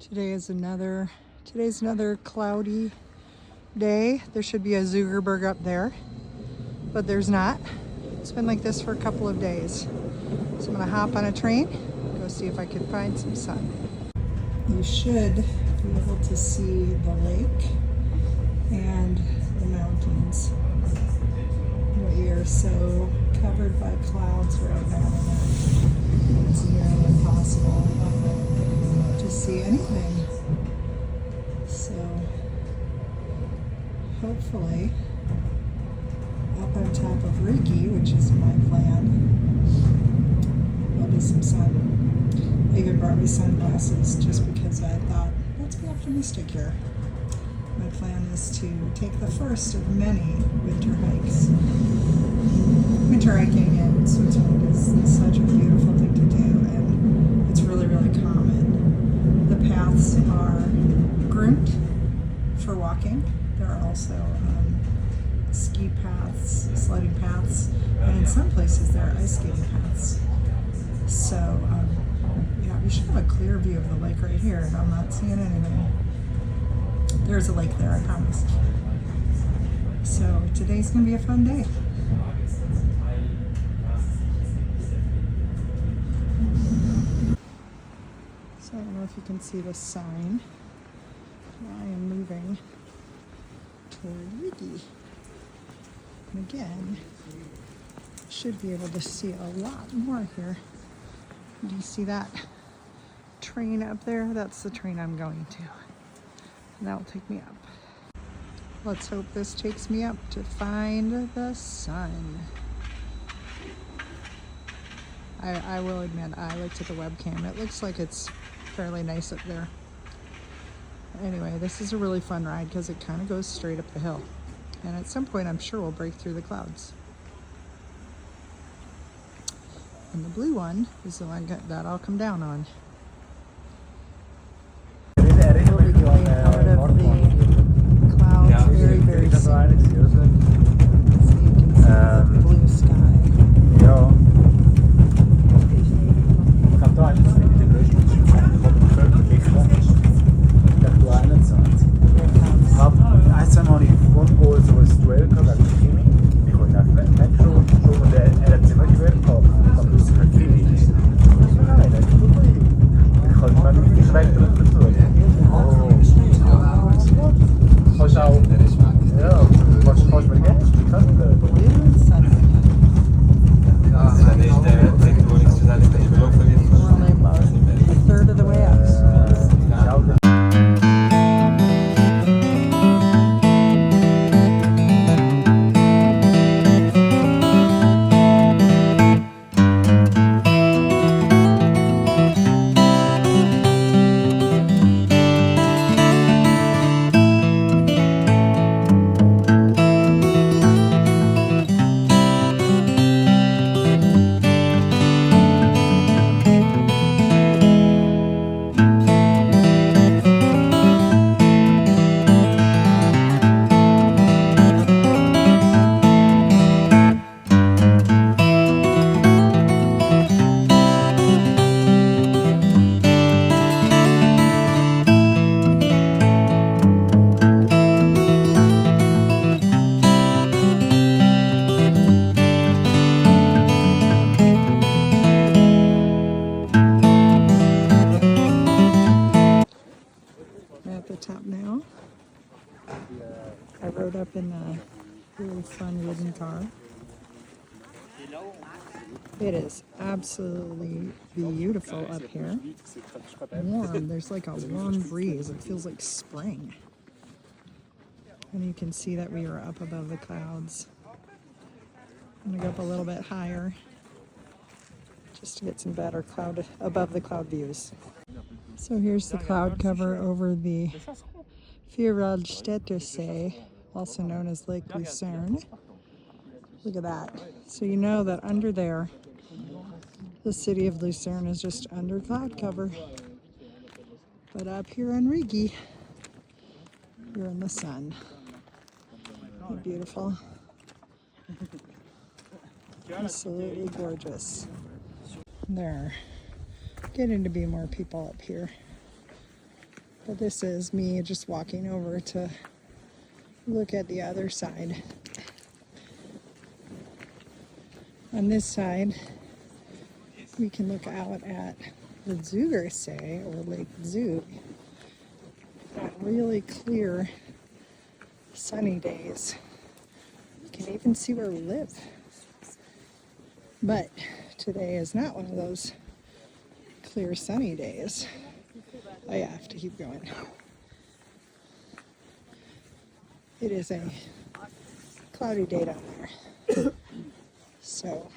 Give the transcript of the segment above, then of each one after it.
Today's another cloudy day. There should be a Zuckerberg up there, but there's not. It's been like this for a couple of days. So I'm gonna hop on a train, go see if I can find some sun. You should be able to see the lake and the mountains. We are so covered by clouds right now that it's nearly impossible to see anything. So hopefully up on top of Rigi, which is my plan, there'll be some sun. I even brought me sunglasses just because I thought, let's be optimistic here. My plan is to take the first of many winter hikes. Winter hiking in Switzerland is such a beautiful thing to do, and it's really, really common. The paths are groomed for walking. There are also ski paths, sledding paths, and in some places there are ice skating paths. So, yeah, we should have a clear view of the lake right here, and I'm not seeing anything. There's a lake there, I promise. So today's gonna be a fun day. So I don't know if you can see the sign. I am moving toward Rigi. And again, should be able to see a lot more here. Do you see that train up there? That's the train I'm going to. And that will take me up. Let's hope this takes me up to find the sun. I will admit, I looked at the webcam. It looks like it's fairly nice up there. Anyway, this is a really fun ride because it kind of goes straight up the hill. And at some point, I'm sure we'll break through the clouds. And the blue one is the one that I'll come down on. We'll be going out of the clouds very, very soon. So you can see the blue sky. Top now. I rode up in a really fun wooden car. It is absolutely beautiful up here. Warm. There's like a warm breeze. It feels like spring. And you can see that we are up above the clouds. I'm gonna go up a little bit higher just to get some better above the cloud views. So here's the cloud cover over the Vierwaldstätter See, also known as Lake Lucerne. Look at that. So you know that under there, the city of Lucerne is just under cloud cover. But up here in Rigi, you're in the sun. Isn't it beautiful? Absolutely gorgeous. There are getting to be more people up here. But this is me just walking over to look at the other side. On this side, we can look out at the Zugersee or Lake Zug. On really clear, sunny days. You can even see where we live. But today is not one of those clear, sunny days. Oh yeah, I have to keep going. It is a cloudy day down there. So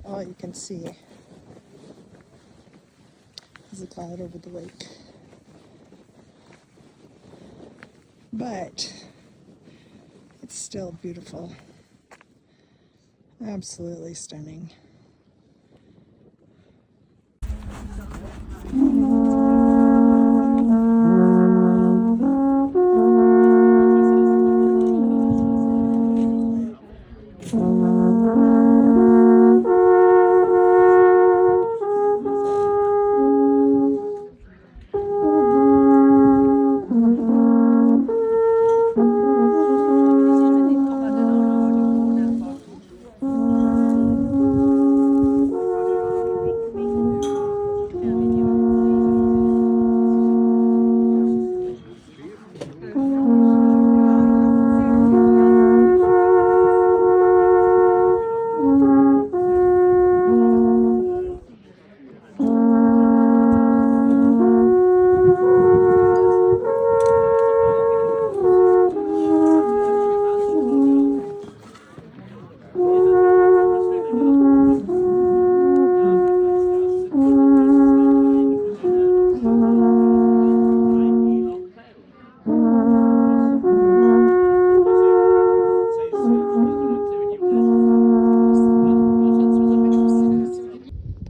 all you can see is a cloud over the lake. But it's still beautiful. Absolutely stunning.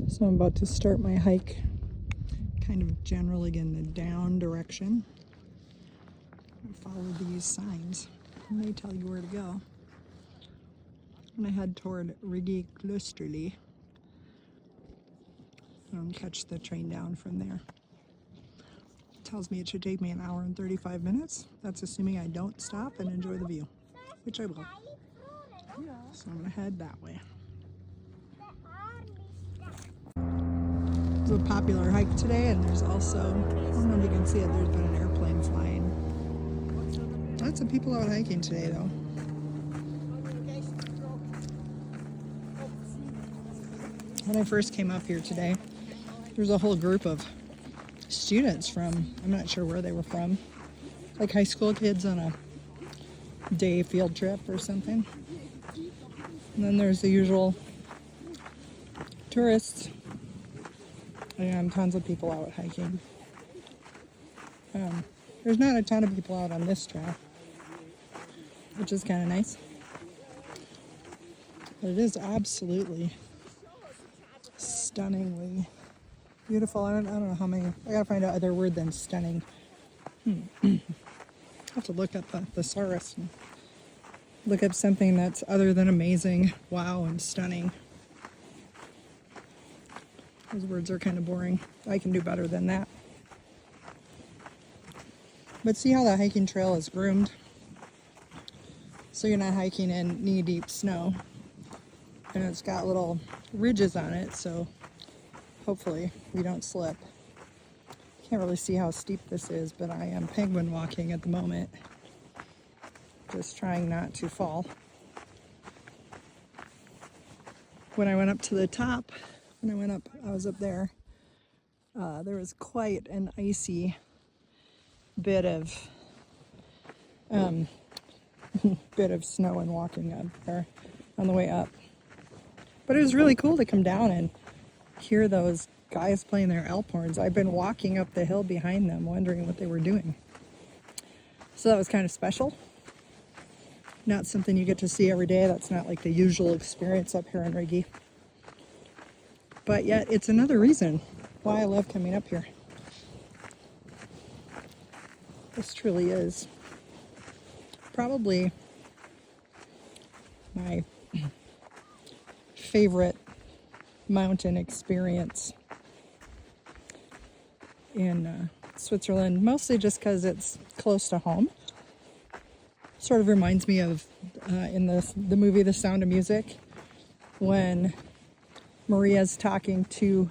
So I'm about to start my hike kind of generally in the down direction. Follow these signs and they tell you where to go. I'm gonna head toward Rigi and catch the train down from there. It tells me it should take me an hour and 35 minutes. That's assuming I don't stop and enjoy the view, which I will. So I'm gonna head that way. It's a popular hike today, and there's also, I don't know if you can see it, there's been an airplane flying. Lots of people out hiking today though. When I first came up here today, there's a whole group of students from, I'm not sure where they were from, like high school kids on a day field trip or something. And then there's the usual tourists. And tons of people out hiking. There's not a ton of people out on this trail, which is kind of nice. But it is absolutely stunningly beautiful. I don't know how many. I gotta find out other word than stunning. I have to look up the thesaurus and look up something that's other than amazing, wow, and stunning. Those words are kind of boring. I can do better than that. But see how the hiking trail is groomed? So you're not hiking in knee-deep snow. And it's got little ridges on it, so hopefully we don't slip. Can't really see how steep this is, but I am penguin walking at the moment. Just trying not to fall. When I went up to the top, I was up there. There was quite an icy bit of snow and walking up there on the way up. But it was really cool to come down and hear those guys playing their elk horns. I've been walking up the hill behind them, wondering what they were doing. So that was kind of special. Not something you get to see every day. That's not like the usual experience up here in Rigi. But yet, it's another reason why I love coming up here. This truly is probably my favorite mountain experience in Switzerland, mostly just because it's close to home. Sort of reminds me of in the movie The Sound of Music, when Maria's talking to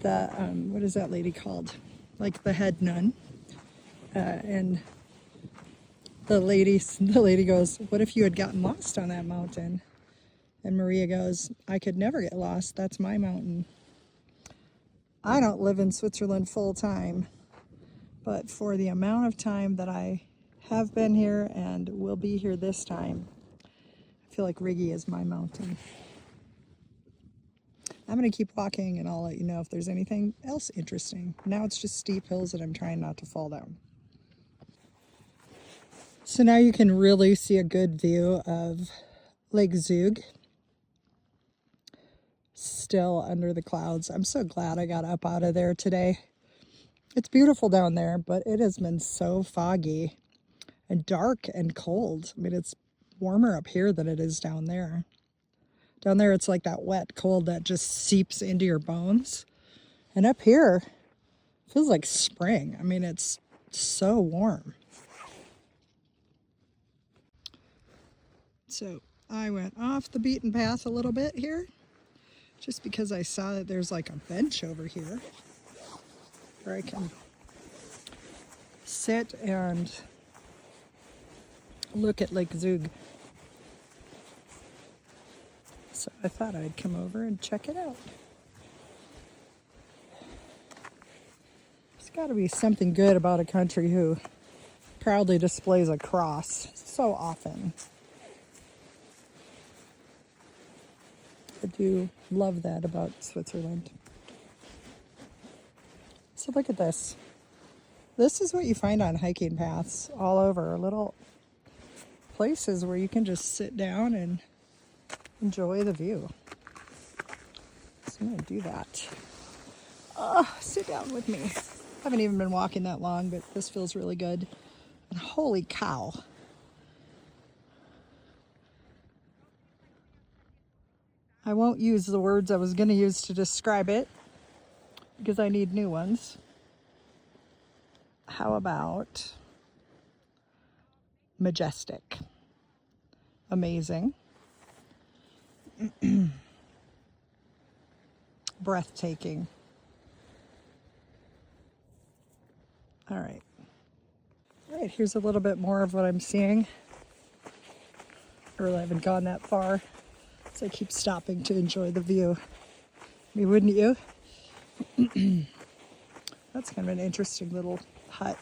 the what is that lady called? Like the head nun, and the lady goes, "What if you had gotten lost on that mountain?" And Maria goes, "I could never get lost. That's my mountain." I don't live in Switzerland full time, but for the amount of time that I have been here and will be here this time, I feel like Rigi is my mountain. I'm going to keep walking and I'll let you know if there's anything else interesting. Now it's just steep hills and I'm trying not to fall down. So now you can really see a good view of Lake Zug, still under the clouds. I'm so glad I got up out of there today. It's beautiful down there, but it has been so foggy and dark and cold. I mean, it's warmer up here than it is down there. Down there, it's like that wet cold that just seeps into your bones. And up here, it feels like spring. I mean, it's so warm. So I went off the beaten path a little bit here, just because I saw that there's like a bench over here where I can sit and look at Lake Zug. So I thought I'd come over and check it out. There's got to be something good about a country who proudly displays a cross so often. I do love that about Switzerland. So look at this. This is what you find on hiking paths all over, little places where you can just sit down and enjoy the view. So I'm going to do that. Sit down with me. I haven't even been walking that long, but this feels really good. And holy cow. I won't use the words I was going to use to describe it because I need new ones. How about majestic? Amazing. Breathtaking. All right. All right, here's a little bit more of what I'm seeing. I really haven't gone that far, so I keep stopping to enjoy the view. I mean, wouldn't you? That's kind of an interesting little hut.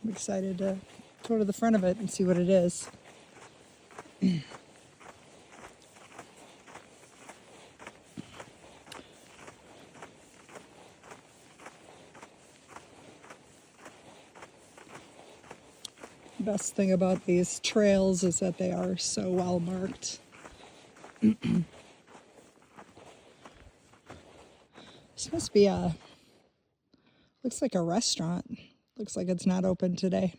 I'm excited to go to the front of it and see what it is. The best thing about these trails is that they are so well marked. This must be looks like a restaurant. Looks like it's not open today.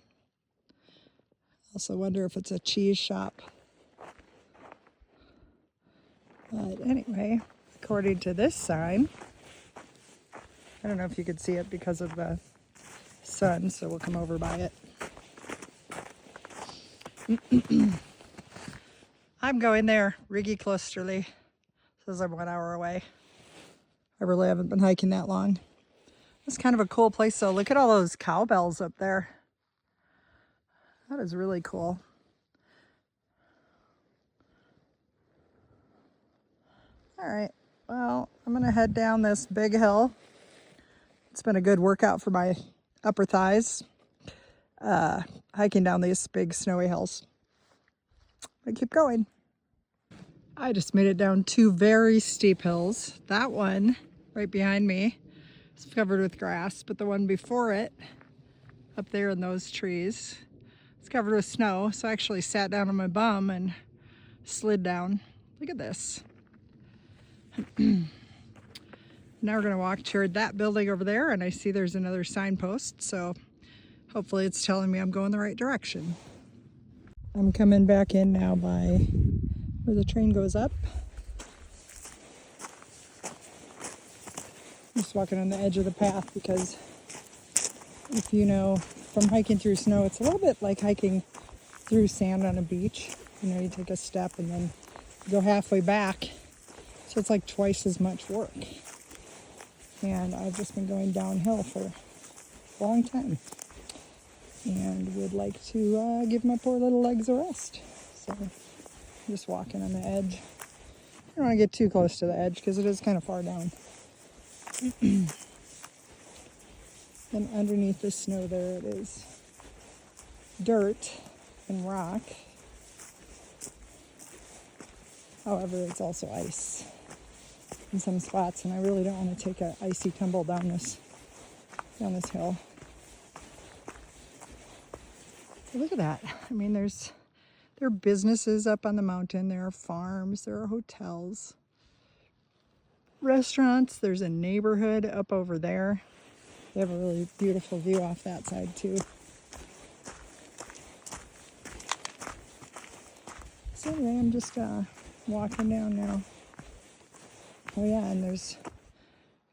Also wonder if it's a cheese shop. But anyway, according to this sign, I don't know if you could see it because of the sun, so we'll come over by it. I'm going there, Rigi Klosterli. Says I'm 1 hour away. I really haven't been hiking that long. It's kind of a cool place though. Look at all those cowbells up there. That is really cool. All right, well, I'm gonna head down this big hill. It's been a good workout for my upper thighs, hiking down these big snowy hills. But keep going. I just made it down 2 very steep hills. That one right behind me is covered with grass, but the one before it, up there in those trees, it's covered with snow. So I actually sat down on my bum and slid down. Look at this. Now we're gonna walk toward that building over there, and I see there's another signpost, so hopefully it's telling me I'm going the right direction. I'm coming back in now by where the train goes up. I'm just walking on the edge of the path because if you know from hiking through snow, it's a little bit like hiking through sand on a beach. You know, you take a step and then go halfway back. So it's like twice as much work. And I've just been going downhill for a long time. And would like to give my poor little legs a rest. So I'm just walking on the edge. I don't want to get too close to the edge because it is kind of far down. And underneath the snow there it is dirt and rock. However, it's also ice in some spots, and I really don't want to take an icy tumble down this hill. So look at that. I mean, there are businesses up on the mountain, there are farms, there are hotels, restaurants, there's a neighborhood up over there. They have a really beautiful view off that side too. So anyway, I'm just walking down now. Oh yeah, and there's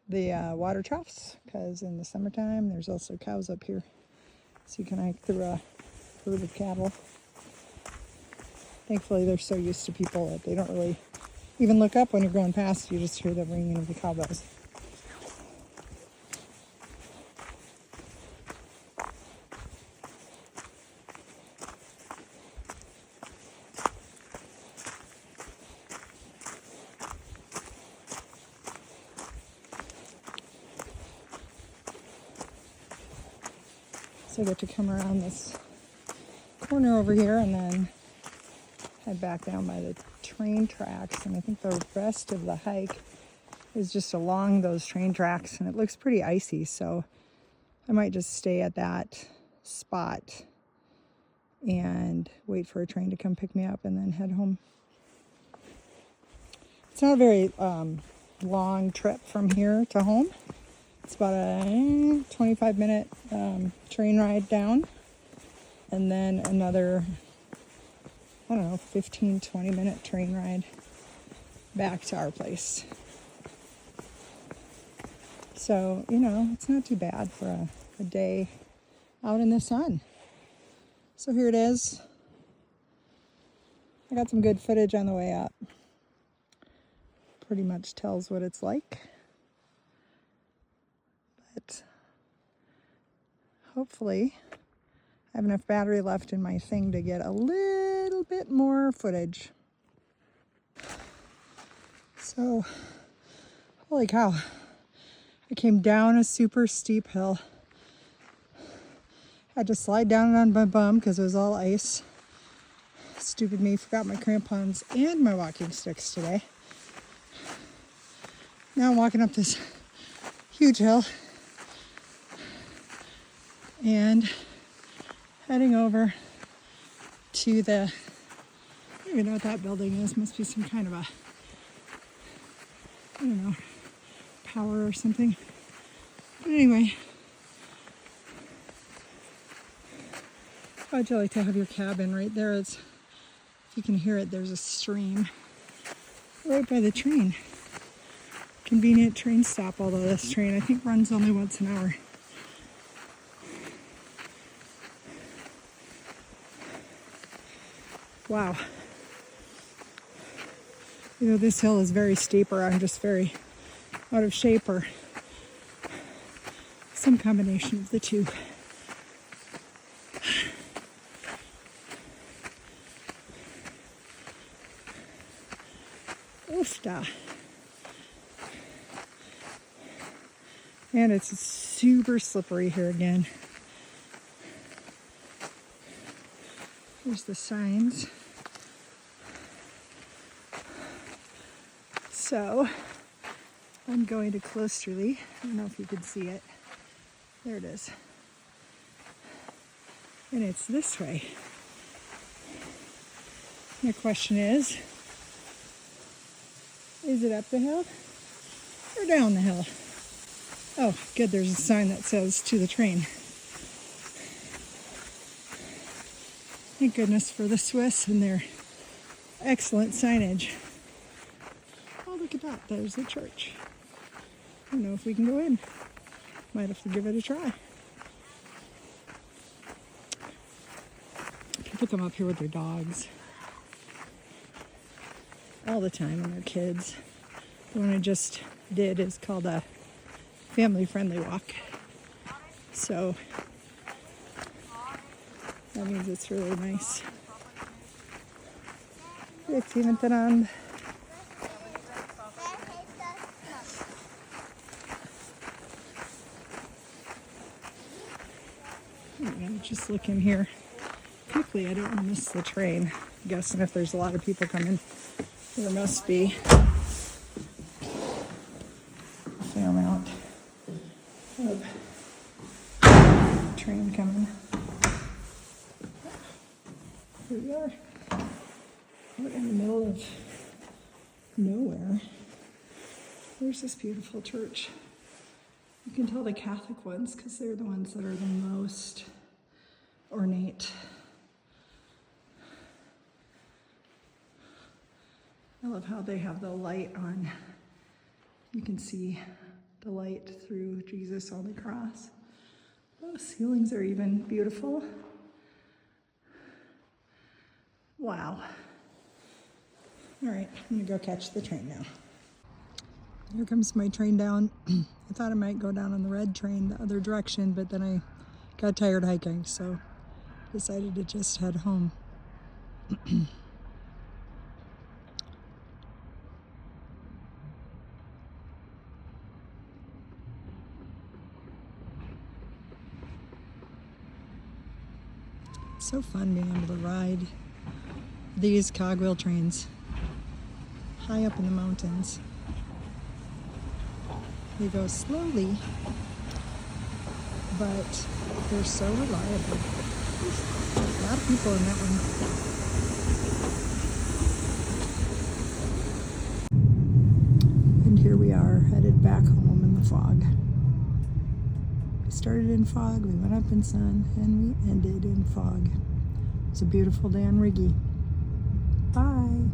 the water troughs, because in the summertime there's also cows up here. So you can hike through a herd of cattle. Thankfully they're so used to people that they don't really even look up when you're going past. You just hear the ringing of the cowbells. So I get to come around this corner over here and then head back down by the train tracks. And I think the rest of the hike is just along those train tracks, and it looks pretty icy, so I might just stay at that spot and wait for a train to come pick me up and then head home. It's not a very long trip from here to home. It's about a 25-minute train ride down, and then another, 15, 20-minute train ride back to our place. So, it's not too bad for a day out in the sun. So here it is. I got some good footage on the way up. Pretty much tells what it's like. But hopefully I have enough battery left in my thing to get a little bit more footage. So, holy cow. I came down a super steep hill. Had to slide down on my bum because it was all ice. Stupid me, forgot my crampons and my walking sticks today. Now I'm walking up this huge hill and heading over to the, I don't even know what that building is. Must be some kind of a, power or something. But anyway, how'd you like to have your cabin right there? If you can hear it, there's a stream right by the train. Convenient train stop, although this train I think runs only once an hour. Wow. This hill is very steep, or I'm just very out of shape, or some combination of the two. Oofda. And it's super slippery here again. Here's the signs. So, I'm going to Closterley. I don't know if you can see it. There it is. And it's this way. The question is it up the hill or down the hill? Oh, good, there's a sign that says to the train. Thank goodness for the Swiss and their excellent signage. Oh, look at that, there's the church. don't know if we can go in. Might have to give it a try. People come up here with their dogs all the time and their kids. The one I just did is called a family-friendly walk. So that means it's really nice. It's even on. Just look in here quickly. I don't want to miss the train. I'm guessing if there's a lot of people coming, there must be a fair amount of train coming. Here we are. We're in the middle of nowhere. There's this beautiful church. You can tell the Catholic ones because they're the ones that are the most ornate. I love how they have the light on. You can see the light through Jesus on the cross. Oh, ceilings are even beautiful. Wow. All right, I'm gonna go catch the train now. Here comes my train down. I thought I might go down on the red train the other direction, but then I got tired hiking, so decided to just head home. It's so fun being able to ride these cogwheel trains high up in the mountains. They go slowly, but they're so reliable. A lot of people in that one. And here we are, headed back home in the fog. We started in fog, we went up in sun, and we ended in fog. It's a beautiful day on Rigi. Bye.